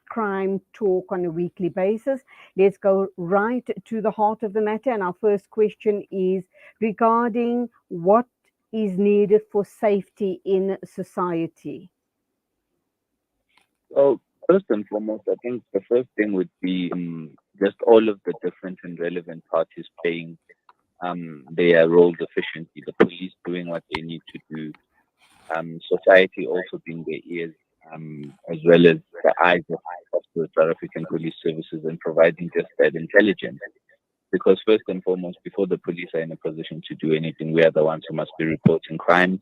crime talk on a weekly basis. Let's go right to the heart of the matter. And our first question is regarding what is needed for safety in society. Well, first and foremost, I think the first thing would be just all of the different and relevant parties playing their roles efficiently. The police doing what they need to do, society also being their ears, as well as the eyes of the South African Police Services and providing just that intelligence. Because first and foremost, before the police are in a position to do anything, we are the ones who must be reporting crimes.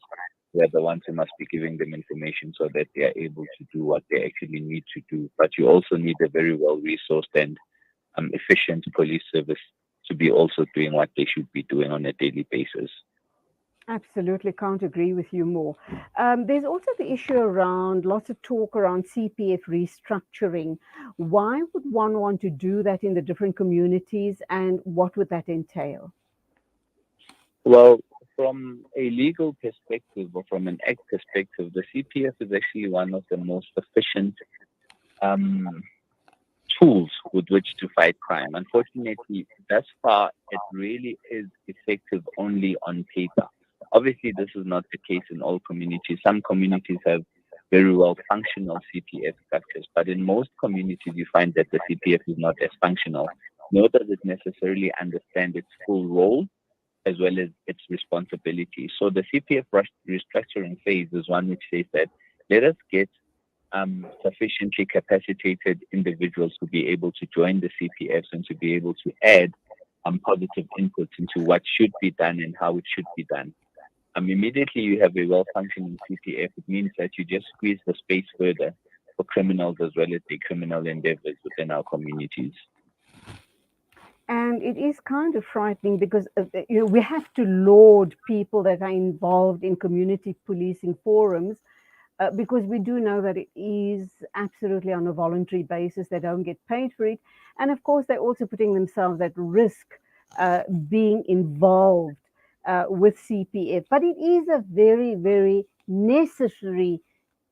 We are the ones who must be giving them information so that they are able to do what they actually need to do. But you also need a very well resourced and efficient police service to be also doing what they should be doing on a daily basis. Absolutely, can't agree with you more. There's also the issue around lots of talk around CPF restructuring. Why would one want to do that in the different communities, and what would that entail? Well, from a legal perspective or from an act perspective, the CPF is actually one of the most efficient um, tools with which to fight crime. Unfortunately, thus far, it really is effective only on paper. Obviously, this is not the case in all communities. Some communities have very well functional CPF structures, but in most communities, you find that the CPF is not as functional, nor does it necessarily understand its full role as well as its responsibility. So the CPF restructuring phase is one which says that let us get sufficiently capacitated individuals to be able to join the CPFs and to be able to add positive inputs into what should be done and how it should be done. Immediately you have a well-functioning CPF, it means that you just squeeze the space further for criminals as well as the criminal endeavors within our communities. And it is kind of frightening because we have to laud people that are involved in community policing forums, because we do know that it is absolutely on a voluntary basis. They don't get paid for it. And of course, they're also putting themselves at risk being involved with CPF. But it is a very, very necessary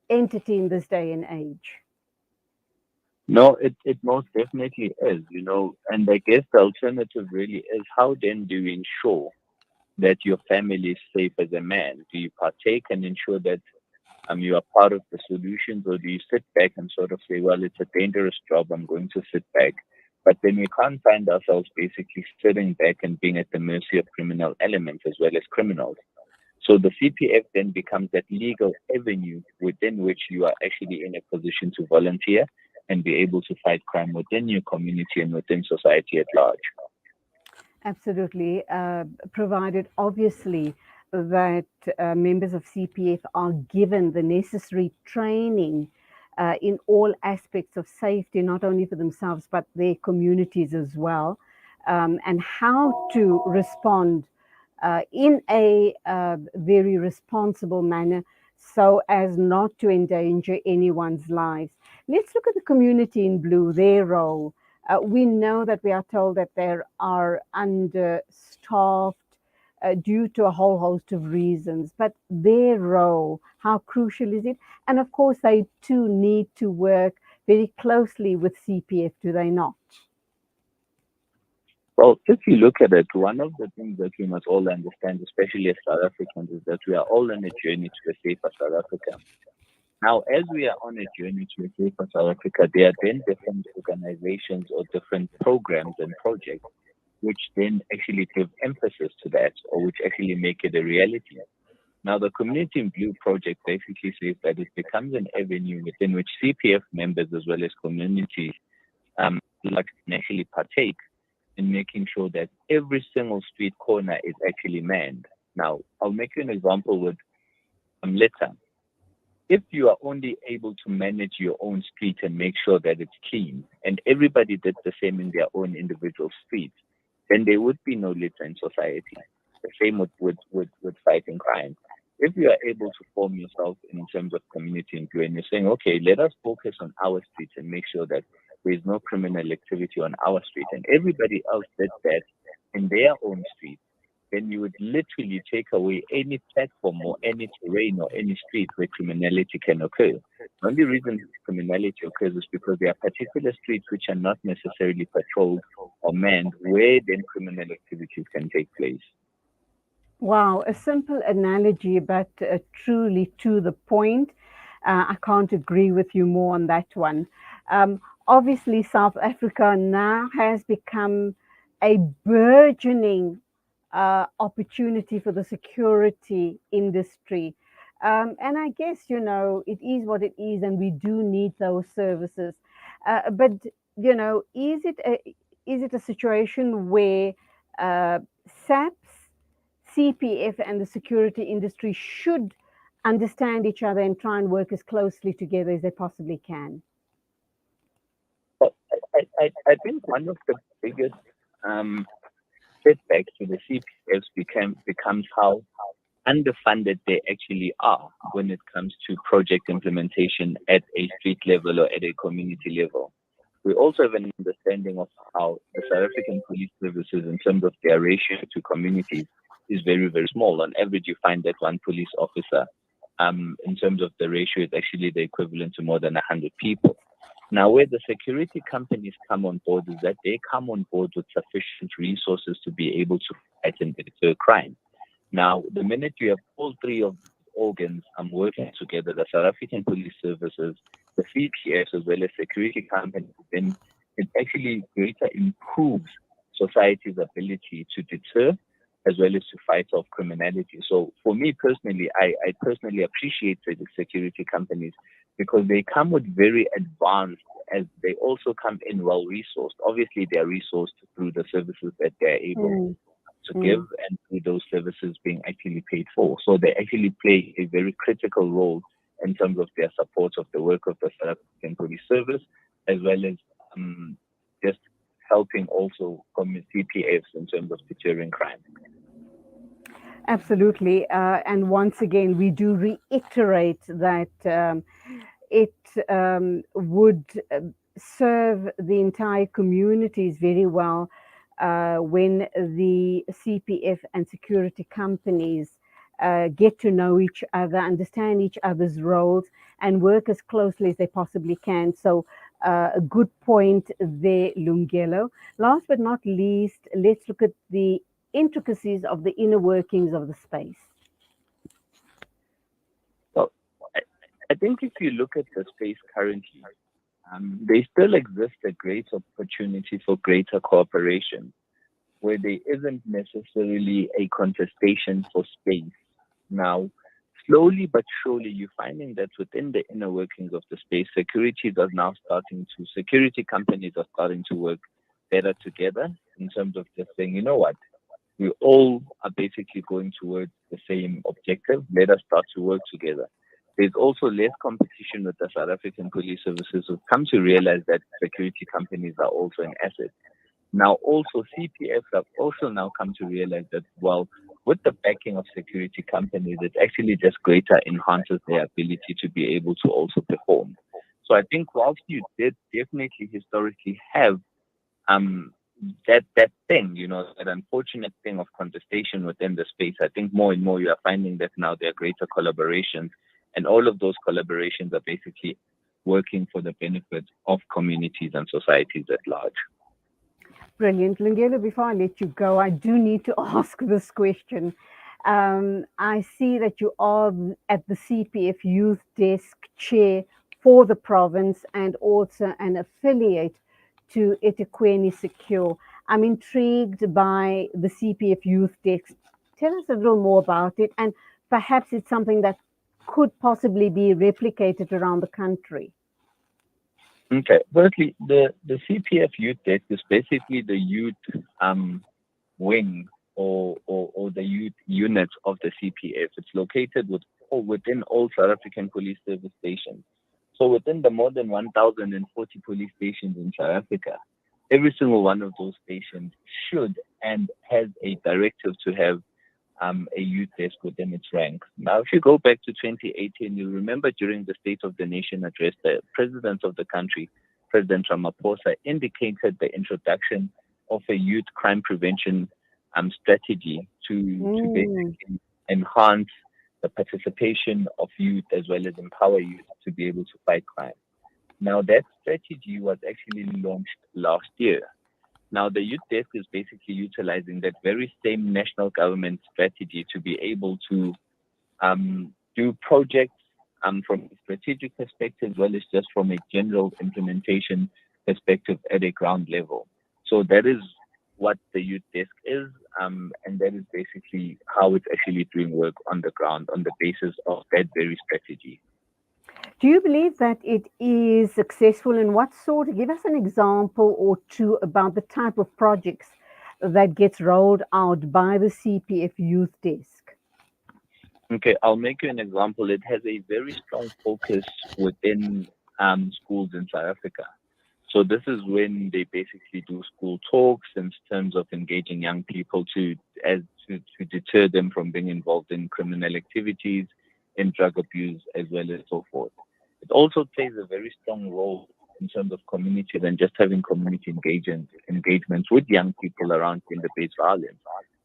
entity in this day and age. No, it most definitely is, and I guess the alternative really is how then do you ensure that your family is safe as a man? Do you partake and ensure that you are part of the solutions, or do you sit back and sort of say, well, it's a dangerous job, I'm going to sit back? But then we can't find ourselves basically sitting back and being at the mercy of criminal elements as well as criminals. So the CPF then becomes that legal avenue within which you are actually in a position to volunteer and be able to fight crime within your community and within society at large. Absolutely, provided obviously that members of CPF are given the necessary training in all aspects of safety, not only for themselves but their communities as well, and how to respond in a very responsible manner so as not to endanger anyone's lives. Let's look at the community in blue, their role. We know that we are told that they are understaffed due to a whole host of reasons, but their role, how crucial is it? And of course, they too need to work very closely with CPF, do they not? Well, if you look at it, one of the things that we must all understand, especially as South Africans, is that we are all on a journey to a safer South Africa. Now, as we are on a journey to a safer South Africa, there are then different organizations or different programs and projects which then actually give emphasis to that or which actually make it a reality. Now, the Community in Blue project basically says that it becomes an avenue within which CPF members as well as communities can actually partake in making sure that every single street corner is actually manned. Now, I'll make you an example with litter. If you are only able to manage your own street and make sure that it's clean, and everybody did the same in their own individual streets, then there would be no litter in society. The same with fighting crime. If you are able to form yourself in terms of community and and you're saying, okay, let us focus on our streets and make sure that there is no criminal activity on our street, and everybody else did that in their own street, then you would literally take away any platform or any terrain or any street where criminality can occur. The only reason criminality occurs is because there are particular streets which are not necessarily patrolled or manned, where then criminal activities can take place. Wow, a simple analogy, but truly to the point. I can't agree with you more on that one. Obviously, South Africa now has become a burgeoning opportunity for the security industry. And I guess, it is what it is, and we do need those services. But, is it a situation where SAPS, CPF, and the security industry should understand each other and try and work as closely together as they possibly can? But I think one of the biggest um, setbacks to the CPFs becomes how underfunded they actually are when it comes to project implementation at a street level or at a community level. We also have an understanding of how the South African police services, in terms of their ratio to communities, is very, very small. On average, you find that one police officer, in terms of the ratio, is actually the equivalent to more than 100 people. Now, where the security companies come on board is that they come on board with sufficient resources to be able to fight and deter crime. Now, the minute you have all three of these organs working together, the South African Police Services, the CPS, as well as security companies, then it actually greater improves society's ability to deter as well as to fight off criminality. So for me personally, I personally appreciate the security companies because they come with very advanced, as they also come in well resourced. Obviously, they are resourced through the services that they're able Mm, to give mm. and through those services being actually paid for. So they actually play a very critical role in terms of their support of the work of the South African Police Service, as well as just helping also CPFs in terms of deterring crime. Absolutely. And once again, we do reiterate that it would serve the entire communities very well when the CPF and security companies get to know each other, understand each other's roles, and work as closely as they possibly can. So, a good point there, Lungelo. Last but not least, let's look at the intricacies of the inner workings of the space. So I, I think if you look at the space currently, there still exists a great opportunity for greater cooperation where there isn't necessarily a contestation for space. Now, slowly but surely, you're finding that within the inner workings of the space, security companies are starting to work better together in terms of just saying, you know what, we all are basically going towards the same objective. Let us start to work together. There's also less competition with the South African police services who've come to realize that security companies are also an asset. Now, also, CPF have also now come to realize that, well, with the backing of security companies, it actually just greater enhances their ability to be able to also perform. So I think whilst you did definitely historically have um, that thing, that unfortunate thing of contestation within the space, I think more and more you are finding that now there are greater collaborations, and all of those collaborations are basically working for the benefit of communities and societies at large. Brilliant. Lungelo, before I let you go, I do need to ask this question. I see that you are at the CPF Youth Desk Chair for the province and also an affiliate to eThekwini Secure. I'm intrigued by the CPF Youth Desk. Tell us a little more about it, and perhaps it's something that could possibly be replicated around the country. Okay. Firstly, the CPF Youth Desk is basically the youth wing or the youth unit of the CPF. It's located within all South African police service stations. So within the more than 1,040 police stations in South Africa, every single one of those stations should and has a directive to have a youth desk within its ranks. Now, if you go back to 2018, you remember during the State of the Nation address, the president of the country, President Ramaphosa, indicated the introduction of a youth crime prevention strategy to basically enhance the participation of youth as well as empower youth to be able to fight crime. Now, that strategy was actually launched last year. Now, the youth desk is basically utilizing that very same national government strategy to be able to do projects from a strategic perspective as well as just from a general implementation perspective at a ground level. So that is what the youth desk is, and that is basically how it's actually doing work on the ground on the basis of that very strategy. Do you believe that it is successful, and what sort? Give us an example or two about the type of projects that gets rolled out by the CPF Youth Desk. Okay, I'll make you an example. It has a very strong focus within schools in South Africa. So this is when they basically do school talks in terms of engaging young people to deter them from being involved in criminal activities, in drug abuse, as well as so forth. It also plays a very strong role in terms of community and just having community engagements with young people around gender-based violence.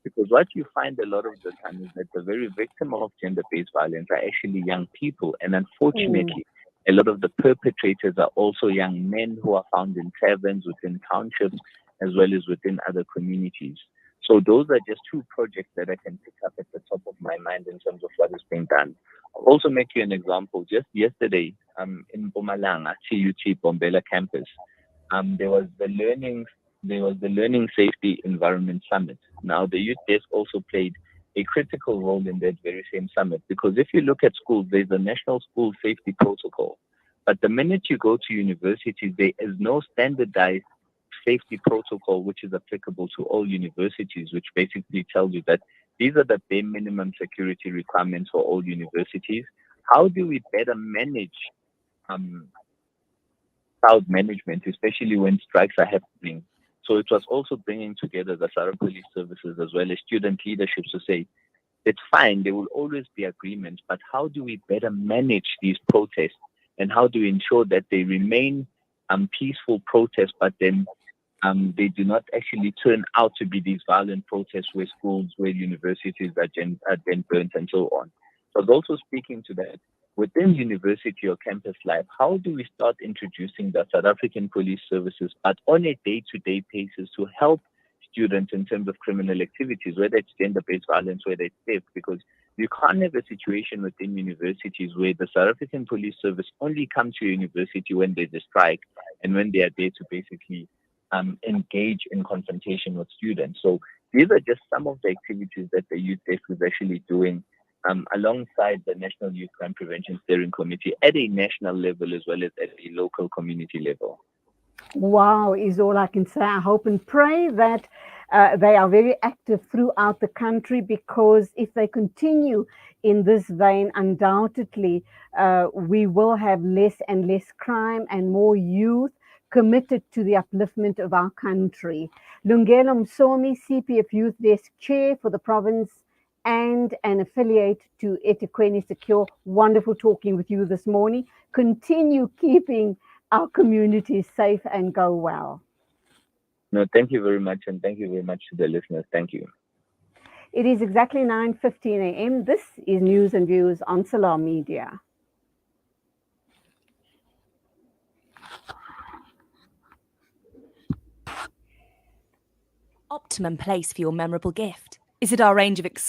Because what you find a lot of the time is that the very victim of gender-based violence are actually young people. And unfortunately, a lot of the perpetrators are also young men who are found in taverns within townships as well as within other communities. So those are just two projects that I can pick up at the top of my mind in terms of what is being done. I'll also make you an example. Just yesterday, in Mpumalanga, TUT Bombela campus, there was the Learning Safety Environment Summit. Now, the youth desk also played a critical role in that very same summit because if you look at schools, there's a national school safety protocol. But the minute you go to universities, there is no standardized safety protocol which is applicable to all universities, which basically tells you that these are the bare minimum security requirements for all universities. How do we better manage crowd management, especially when strikes are happening? So it was also bringing together the Sarah Police Services as well as student leaderships to say, it's fine, there will always be agreements, but how do we better manage these protests and how do we ensure that they remain peaceful protests, but then they do not actually turn out to be these violent protests where schools, where universities are then burnt and so on. So I was also speaking to that. Within university or campus life, how do we start introducing the South African Police Services, but on a day-to-day basis to help students in terms of criminal activities, whether it's gender-based violence, whether it's theft, because you can't have a situation within universities where the South African Police Service only comes to your university when there's a strike and when they are there to basically engage in confrontation with students. So these are just some of the activities that the youth desk is actually doing alongside the National Youth Crime Prevention Steering Committee at a national level as well as at a local community level. Wow, is all I can say. I hope and pray that they are very active throughout the country, because if they continue in this vein, undoubtedly we will have less and less crime and more youth committed to the upliftment of our country. Lungelo Msomi, CPF Youth Desk Chair for the province and an affiliate to eThekwini Secure. Wonderful talking with you this morning. Continue keeping our communities safe and go well. No, thank you very much, and thank you very much to the listeners. Thank you. It is exactly 9:15 a.m. This is News and Views on Salam Media. Optimum place for your memorable gift. Is it our range of exclusive